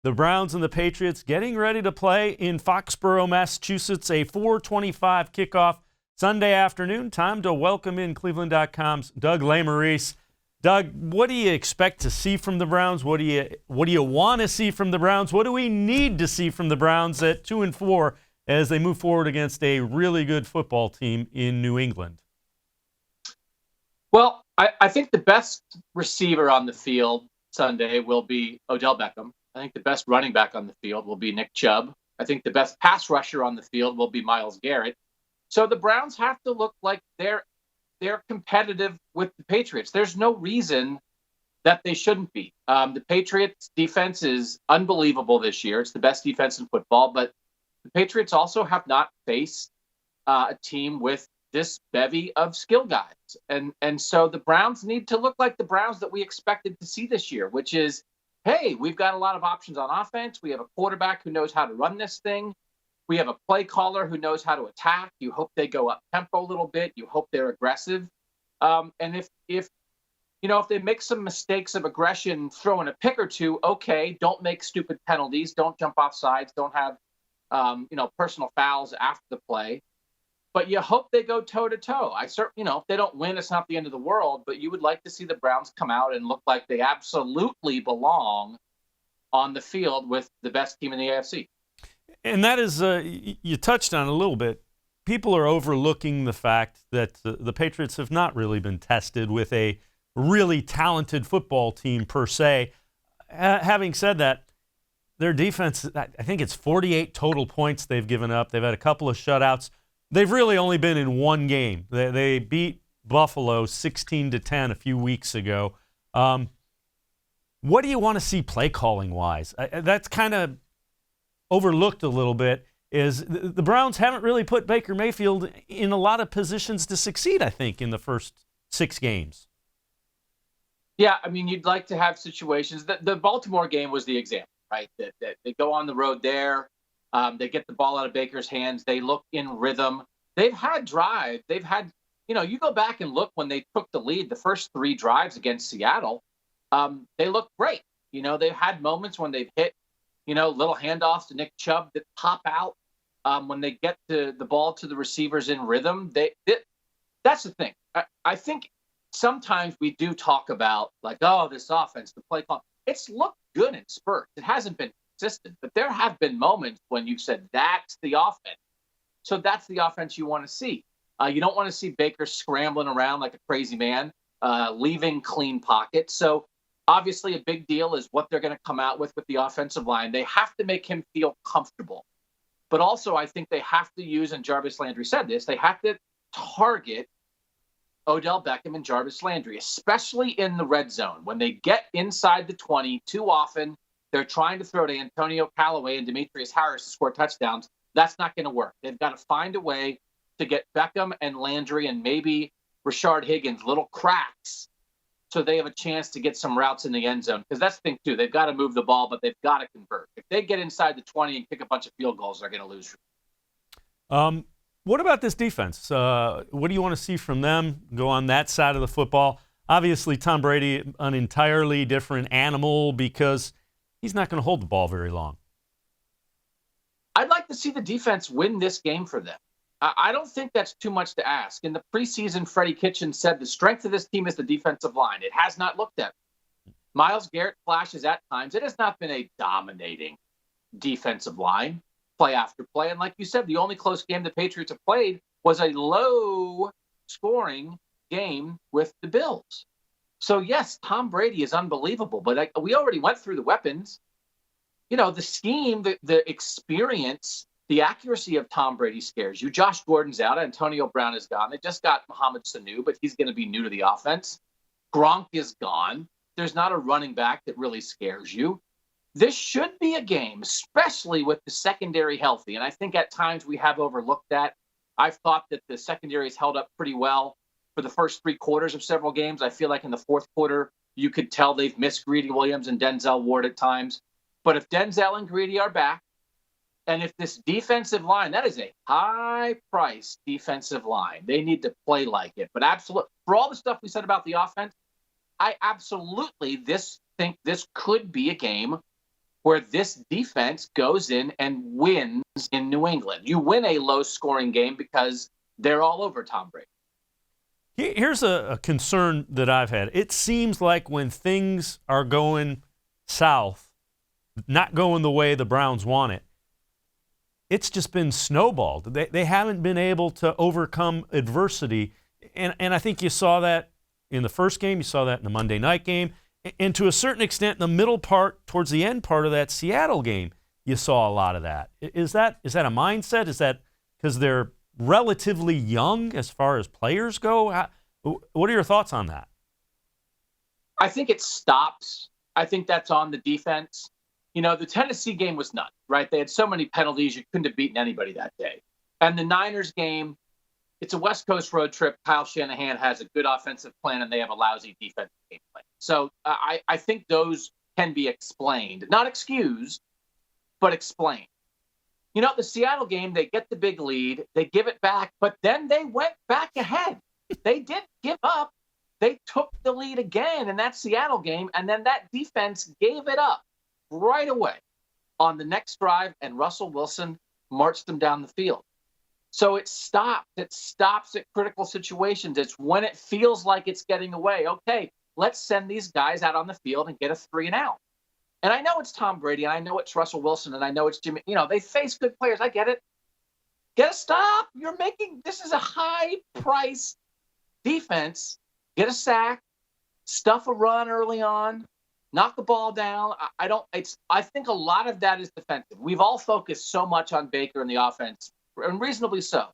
The Browns and the Patriots getting ready to play in Foxborough, Massachusetts, a 4:25 kickoff Sunday afternoon. Time to welcome in cleveland.com's Doug Lemerises. Doug, what do you expect to see from the Browns? What do you want to see from the Browns? What do we need to see from the Browns at 2-4 as they move forward against a really good football team in New England? Well, I think the best receiver on the field Sunday will be Odell Beckham. I think the best running back on the field will be Nick Chubb. I think the best pass rusher on the field will be Myles Garrett. So the Browns have to look like they're competitive with the Patriots. There's no reason that they shouldn't be. The Patriots defense is unbelievable this year. It's the best defense in football, but the Patriots also have not faced a team with this bevy of skill guys. And so the Browns need to look like the Browns that we expected to see this year, which is, hey, we've got a lot of options on offense. We have a quarterback who knows how to run this thing. We have a play caller who knows how to attack. You hope they go up tempo a little bit. You hope they're aggressive. And if they make some mistakes of aggression, throwing a pick or two, okay, don't make stupid penalties. Don't jump off sides. Don't have, personal fouls after the play. But you hope they go toe-to-toe. If they don't win, it's not the end of the world. But you would like to see the Browns come out and look like they absolutely belong on the field with the best team in the AFC. And that is, you touched on a little bit. People are overlooking the fact that the Patriots have not really been tested with a really talented football team per se. Having said that, their defense, I think it's 48 total points they've given up. They've had a couple of shutouts. They've really only been in one game. They beat Buffalo 16-10 a few weeks ago. What do you want to see play calling wise? That's kind of overlooked a little bit. Is the Browns haven't really put Baker Mayfield in a lot of positions to succeed, I think, in the first 6 games. Yeah, I mean, you'd like to have situations. The Baltimore game was the example, right? That they go on the road there. They get the ball out of Baker's hands. They look in rhythm. They've had drive. They've had, you go back and look when they took the lead, the first 3 drives against Seattle, they look great. They've had moments when they've hit, little handoffs to Nick Chubb that pop out. When they get the ball to the receivers in rhythm, that's the thing. I think sometimes we do talk about like, oh, this offense, the play call. It's looked good in spurts. It hasn't been consistent, but there have been moments when you've said that's the offense. So that's the offense you want to see. You don't want to see Baker scrambling around like a crazy man, leaving clean pockets. So obviously a big deal is what they're going to come out with the offensive line. They have to make him feel comfortable. But also I think they have to use, and Jarvis Landry said this, they have to target Odell Beckham and Jarvis Landry, especially in the red zone. When they get inside the 20, too often they're trying to throw to Antonio Callaway and Demetrius Harris to score touchdowns. That's not going to work. They've got to find a way to get Beckham and Landry and maybe Rashard Higgins little cracks so they have a chance to get some routes in the end zone. Because that's the thing, too. They've got to move the ball, but they've got to convert. If they get inside the 20 and kick a bunch of field goals, they're going to lose. What about this defense? What do you want to see from them go on that side of the football? Obviously, Tom Brady, an entirely different animal because he's not going to hold the ball very long. I'd like to see the defense win this game for them. I don't think that's too much to ask. In the preseason, Freddie Kitchens said the strength of this team is the defensive line. It has not looked at. Myles Garrett flashes at times. It has not been a dominating defensive line play after play. And like you said, the only close game the Patriots have played was a low-scoring game with the Bills. So, yes, Tom Brady is unbelievable, but we already went through the weapons. The scheme, the experience, the accuracy of Tom Brady scares you. Josh Gordon's out. Antonio Brown is gone. They just got Mohamed Sanu, but he's going to be new to the offense. Gronk is gone. There's not a running back that really scares you. This should be a game, especially with the secondary healthy. And I think at times we have overlooked that. I've thought that the secondary has held up pretty well for the first 3 quarters of several games. I feel like in the fourth quarter, you could tell they've missed Greedy Williams and Denzel Ward at times. But if Denzel and Greedy are back, and if this defensive line, that is a high-priced defensive line. They need to play like it. But absolutely, for all the stuff we said about the offense, I absolutely think this could be a game where this defense goes in and wins in New England. You win a low-scoring game because they're all over Tom Brady. Here's a concern that I've had. It seems like when things are going south, not going the way the Browns want it, it's just been snowballed. They haven't been able to overcome adversity. And I think you saw that in the first game. You saw that in the Monday night game. And to a certain extent, in the middle part, towards the end part of that Seattle game, you saw a lot of that. Is that a mindset? Is that because they're relatively young as far as players go? What are your thoughts on that? I think it stops. I think that's on the defense. The Tennessee game was nuts, right? They had so many penalties, you couldn't have beaten anybody that day. And the Niners game, it's a West Coast road trip. Kyle Shanahan has a good offensive plan, and they have a lousy defensive game plan. So I think those can be explained. Not excused, but explained. The Seattle game, they get the big lead, they give it back, but then they went back ahead. They didn't give up. They took the lead again in that Seattle game, and then that defense gave it up right away on the next drive, and Russell Wilson marched them down the field. So it stops. It stops at critical situations. It's when it feels like it's getting away. Okay, let's send these guys out on the field and get a 3-and-out. And I know it's Tom Brady, and I know it's Russell Wilson, and I know it's Jimmy. They face good players. I get it. Get a stop. This is a high-priced defense. Get a sack, stuff a run early on, knock the ball down. I think a lot of that is defensive. We've all focused so much on Baker and the offense, and reasonably so.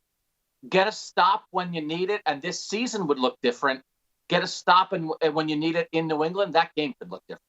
Get a stop when you need it, and this season would look different. Get a stop when you need it in New England, that game could look different.